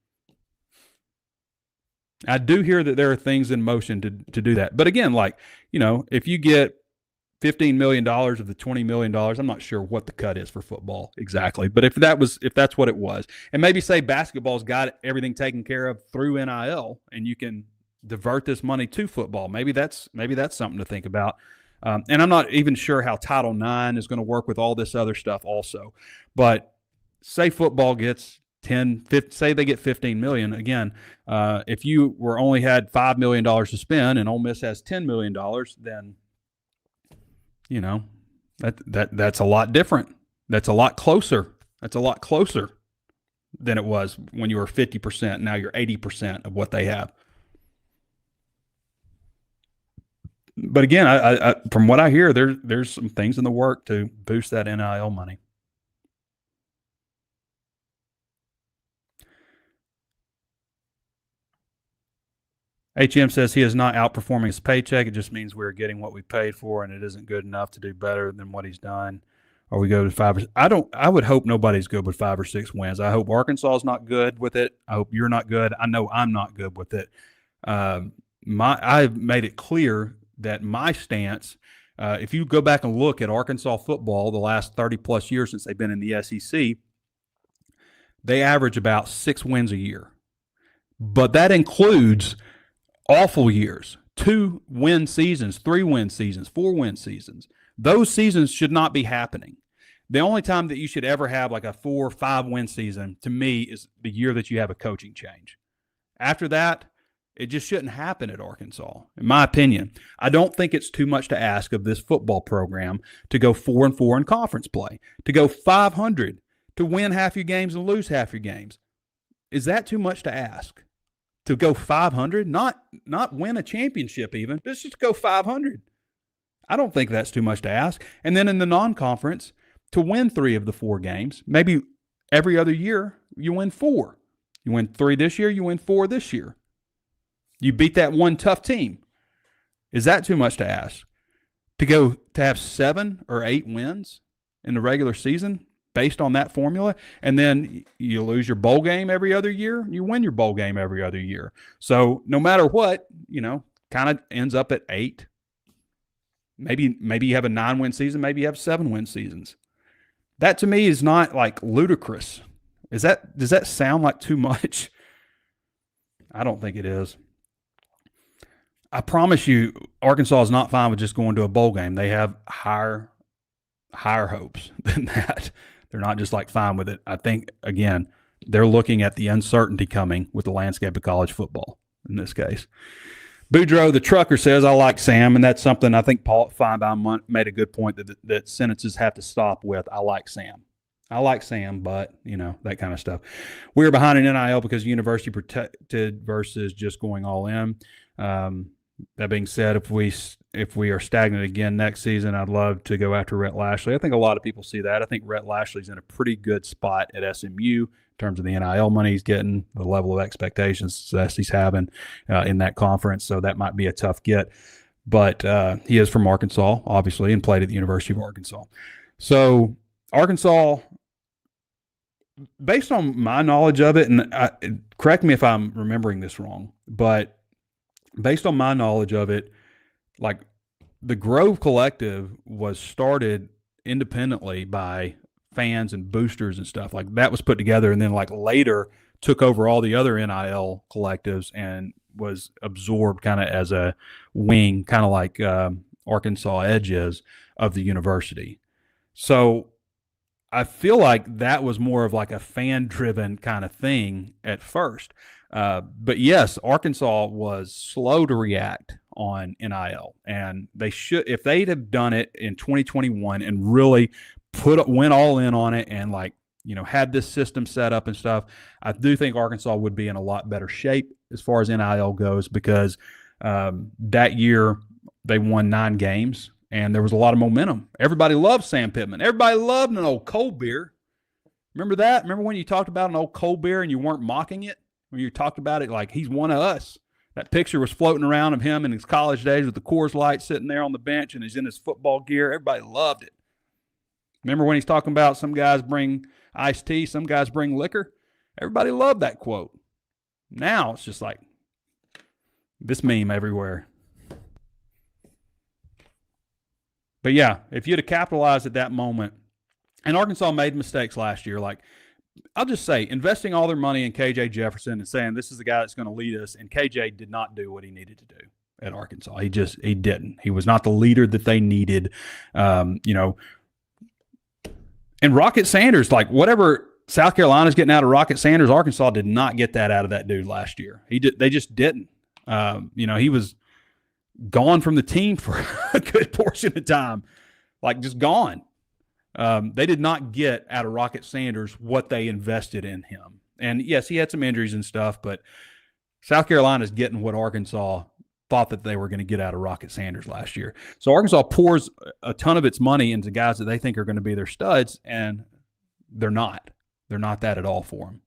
I do hear that there are things in motion to do that. But again, if you get $15 million of the $20 million, I'm not sure what the cut is for football exactly. But if that's what it was, and maybe say basketball's got everything taken care of through NIL, and you can divert this money to football, maybe that's something to think about. And I'm not even sure how Title IX is going to work with all this other stuff also. But say football gets 10, 15, say they get $15 million. Again, if you only had $5 million to spend and Ole Miss has $10 million, then that's a lot different. That's a lot closer. That's a lot closer than it was when you were 50%. Now you're 80% of what they have. But again, I from what I hear, there's some things in the work to boost that NIL money. HM says he is not outperforming his paycheck. It just means we're getting what we paid for, and it isn't good enough to do better than what he's done. Or we go to 5 or I would hope nobody's good with 5 or 6 wins. I hope Arkansas is not good with it. I hope you're not good. I know I'm not good with it. I've made it clear that my stance, if you go back and look at Arkansas football the last 30-plus years since they've been in the SEC, they average about 6 wins a year. But that includes awful years, 2-win seasons, 3-win seasons, 4-win seasons. Those seasons should not be happening. The only time that you should ever have a 4 or 5-win season, to me, is the year that you have a coaching change. After that, it just shouldn't happen at Arkansas, in my opinion. I don't think it's too much to ask of this football program to go 4-4 in conference play, to go 500, to win half your games and lose half your games. Is that too much to ask? To go 500, not win a championship even, just go 500. I don't think that's too much to ask. And then in the non-conference, to win 3 of the 4 games, maybe every other year you win 4. You win 3 this year, you win 4 this year. You beat that one tough team. Is that too much to ask? To have 7 or 8 wins in the regular season based on that formula, and then you lose your bowl game every other year, you win your bowl game every other year. So no matter what, kind of ends up at 8. Maybe you have a 9-win season, maybe you have 7-win seasons. That to me is not ludicrous. Does that sound like too much? I don't think it is. I promise you, Arkansas is not fine with just going to a bowl game. They have higher hopes than that. They're not just like fine with it. I think, again, they're looking at the uncertainty coming with the landscape of college football in this case. Boudreaux, the trucker, says, I like Sam, and that's something I think Paul Feinbaum made a good point that sentences have to stop with, I like Sam. I like Sam, but, that kind of stuff. We are behind in NIL because university protected versus just going all in. That being said, if we are stagnant again next season, I'd love to go after Rhett Lashley. I think a lot of people see that. I think Rhett Lashley's in a pretty good spot at SMU in terms of the NIL money he's getting, the level of expectations success he's having in that conference. So that might be a tough get. But he is from Arkansas, obviously, and played at the University of Arkansas. So Arkansas, based on my knowledge of it, and correct me if I'm remembering this wrong, but based on my knowledge of it, like the Grove Collective was started independently by fans and boosters and stuff. Like that was put together and then like later took over all the other NIL collectives and was absorbed kind of as a wing, kind of like Arkansas Edge is of the university. So I feel like that was more of like a fan-driven kind of thing at first. But yes, Arkansas was slow to react on NIL, and they should, if they'd have done it in 2021 and really went all in on it and had this system set up and stuff, I do think Arkansas would be in a lot better shape as far as NIL goes because that year they won 9 games and there was a lot of momentum. Everybody loved Sam Pittman. Everybody loved an old cold beer. Remember that? Remember when you talked about an old cold beer and you weren't mocking it? When you talked about it like he's one of us. That picture was floating around of him in his college days with the Coors Light sitting there on the bench and he's in his football gear. Everybody loved it. Remember when he's talking about some guys bring iced tea, some guys bring liquor? Everybody loved that quote. Now it's just like this meme everywhere. But yeah, if you'd have capitalized at that moment, and Arkansas made mistakes last year, like I'll just say, investing all their money in KJ Jefferson and saying this is the guy that's going to lead us, and KJ did not do what he needed to do at Arkansas. He didn't. He was not the leader that they needed. And Rocket Sanders, like whatever South Carolina's getting out of Rocket Sanders, Arkansas did not get that out of that dude last year. They just didn't. He was gone from the team for a good portion of time, like just gone. They did not get out of Rocket Sanders what they invested in him. And yes, he had some injuries and stuff, but South Carolina's getting what Arkansas thought that they were going to get out of Rocket Sanders last year. So Arkansas pours a ton of its money into guys that they think are going to be their studs, and they're not. They're not that at all for them.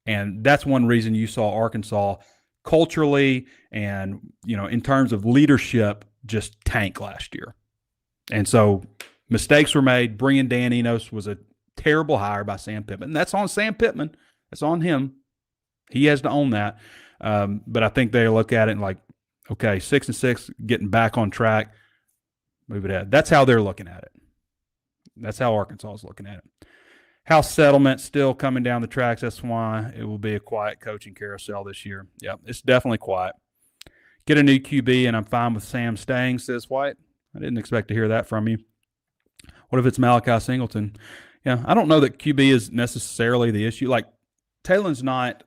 And that's one reason you saw Arkansas culturally and, in terms of leadership, just tank last year. And so mistakes were made. Bringing Dan Enos was a terrible hire by Sam Pittman. And that's on Sam Pittman. That's on him. He has to own that. But I think they look at it and like, okay, 6-6, getting back on track, move it ahead. That's how they're looking at it. That's how Arkansas is looking at it. House settlement still coming down the tracks. That's why it will be a quiet coaching carousel this year. Yeah, it's definitely quiet. Get a new QB, and I'm fine with Sam staying, says White. I didn't expect to hear that from you. What if it's Malachi Singleton? Yeah, I don't know that QB is necessarily the issue. Like, Taylor's not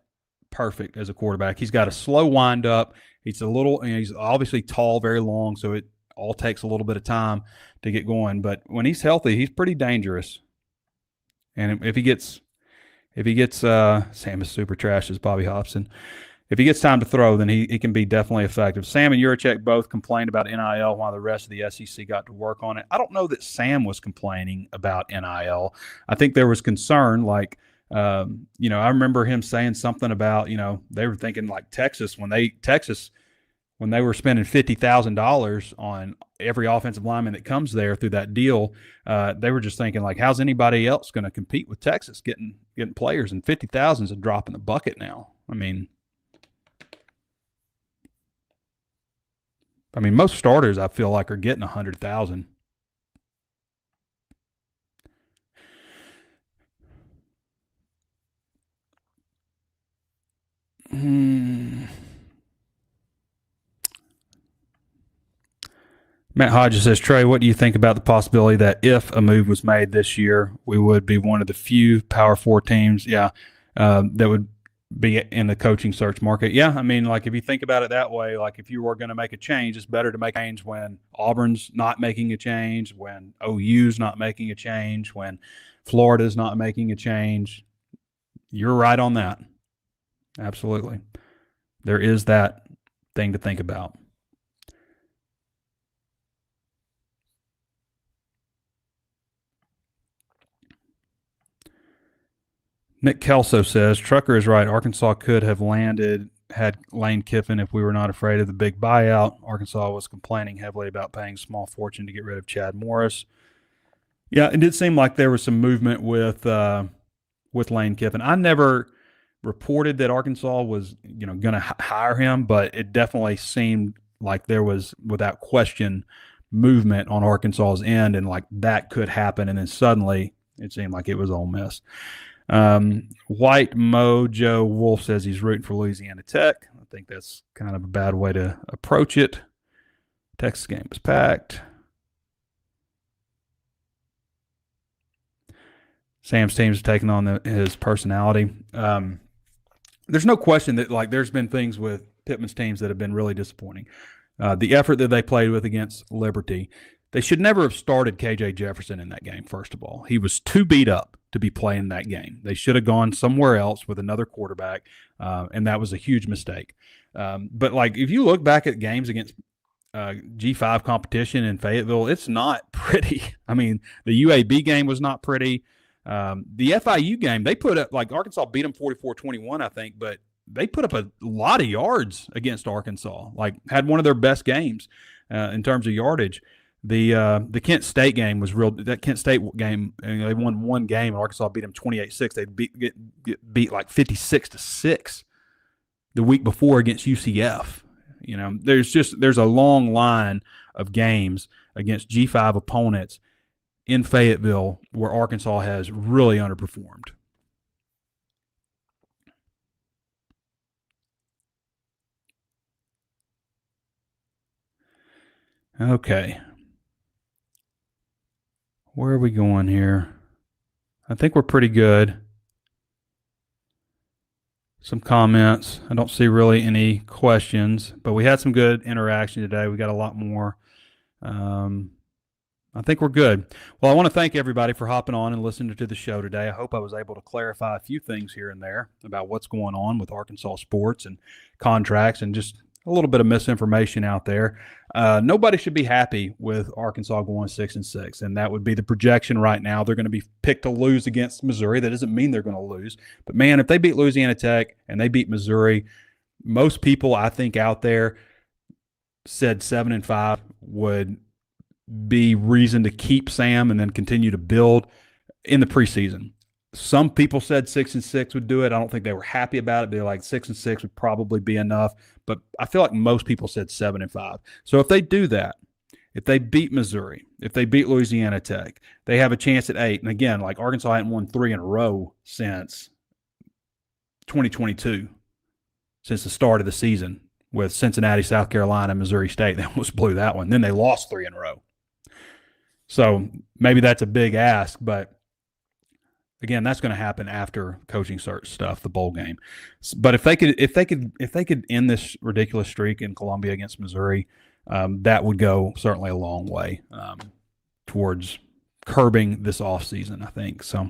perfect as a quarterback. He's got a slow windup. He's he's obviously tall, very long, so it all takes a little bit of time to get going. But when he's healthy, he's pretty dangerous. And if he gets Sam is super trash as Bobby Hobson. If he gets time to throw, then he can be definitely effective. Sam and Yurachek both complained about NIL while the rest of the SEC got to work on it. I don't know that Sam was complaining about NIL. I think there was concern, like, I remember him saying something about, they were thinking like Texas when they were spending $50,000 on every offensive lineman that comes there through that deal, they were just thinking like, how's anybody else going to compete with Texas getting players? And 50,000 is a drop in the bucket now. I mean, most starters I feel like are getting 100,000. Matt Hodges says, Trey, what do you think about the possibility that if a move was made this year, we would be one of the few Power Four teams, that would be in the coaching search market? Yeah, I mean, like if you think about it that way, like if you were going to make a change, it's better to make a change when Auburn's not making a change, when OU's not making a change, when Florida's not making a change. You're right on that. Absolutely. There is that thing to think about. Nick Kelso says, Trucker is right. Arkansas could have had Lane Kiffin if we were not afraid of the big buyout. Arkansas was complaining heavily about paying a small fortune to get rid of Chad Morris. Yeah, it did seem like there was some movement with Lane Kiffin. I never reported that Arkansas was going to hire him, but it definitely seemed like there was, without question, movement on Arkansas's end, and like that could happen. And then suddenly it seemed like it was Ole Miss. White Mojo Wolf says he's rooting for Louisiana Tech. I think that's kind of a bad way to approach it. Texas game was packed. Sam's team's taking on his personality. There's no question that like there's been things with Pittman's teams that have been really disappointing. The effort that they played with against Liberty, they should never have started KJ Jefferson in that game, first of all. He was too beat up to be playing that game. They should have gone somewhere else with another quarterback, and that was a huge mistake. But like if you look back at games against G5 competition in Fayetteville, it's not pretty. I mean, the UAB game was not pretty. The FIU game, they put up, like Arkansas beat them 44-21, I think, but they put up a lot of yards against Arkansas, like had one of their best games in terms of yardage. The Kent State game was real. That Kent State game, they won one game, and Arkansas beat them 28-6. They get beat like 56-6 the week before against UCF. There's a long line of games against G5 opponents in Fayetteville where Arkansas has really underperformed. Okay. Where are we going here? I think we're pretty good. Some comments. I don't see really any questions, but we had some good interaction today. We got a lot more. I think we're good. Well, I want to thank everybody for hopping on and listening to the show today. I hope I was able to clarify a few things here and there about what's going on with Arkansas sports and contracts and just a little bit of misinformation out there. Nobody should be happy with Arkansas going 6-6, and that would be the projection right now. They're going to be picked to lose against Missouri. That doesn't mean they're going to lose. But, man, if they beat Louisiana Tech and they beat Missouri, most people I think out there said 7-5 would be reason to keep Sam and then continue to build in the preseason. Some people said 6-6 would do it. I don't think they were happy about it. They're like 6-6 would probably be enough. But I feel like most people said 7-5. So if they do that, if they beat Missouri, if they beat Louisiana Tech, they have a chance at 8. And again, like Arkansas hadn't won 3 in a row since 2022, since the start of the season with Cincinnati, South Carolina, Missouri State. They almost blew that one. Then they lost 3 in a row. So maybe that's a big ask, but again, that's going to happen after coaching search stuff, the bowl game. But if they could end this ridiculous streak in Columbia against Missouri, that would go certainly a long way towards curbing this offseason, I think. So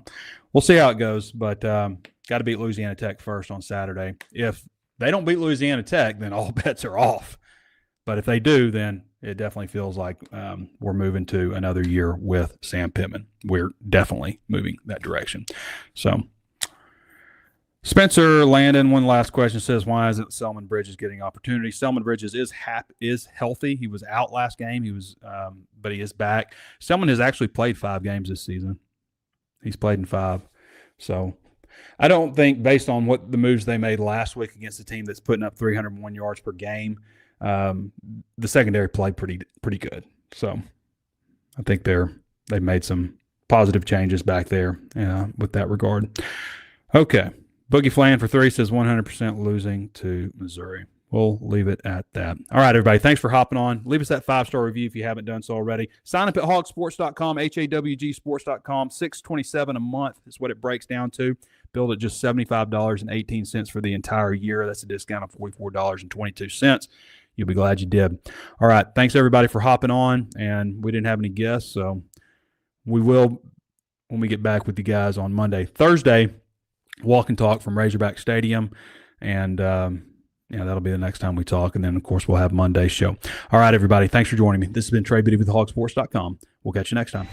we'll see how it goes, but got to beat Louisiana Tech first on Saturday. If they don't beat Louisiana Tech, then all bets are off. But if they do, then it definitely feels like we're moving to another year with Sam Pittman. We're definitely moving that direction. So Spencer Landon, one last question, says, why is it Selman Bridges getting opportunity? Selman Bridges is healthy. He was out last game. But he is back. Selman has actually played 5 games this season. He's played in 5. So I don't think, based on what the moves they made last week against a team that's putting up 301 yards per game, the secondary played pretty good. So I think they've made some positive changes back there with that regard. Okay. Boogie Flan for 3 says 100% losing to Missouri. We'll leave it at that. All right, everybody. Thanks for hopping on. Leave us that 5-star review if you haven't done so already. Sign up at HawgSports.com, HAWGsports.com. $627 a month is what it breaks down to. Billed at just $75.18 for the entire year. That's a discount of $44.22. You'll be glad you did. All right. Thanks, everybody, for hopping on. And we didn't have any guests, so we will when we get back with you guys on Monday. Thursday, walk and talk from Razorback Stadium. And, that'll be the next time we talk. And then, of course, we'll have Monday's show. All right, everybody. Thanks for joining me. This has been Trey Biddy with HawgSports.com. We'll catch you next time.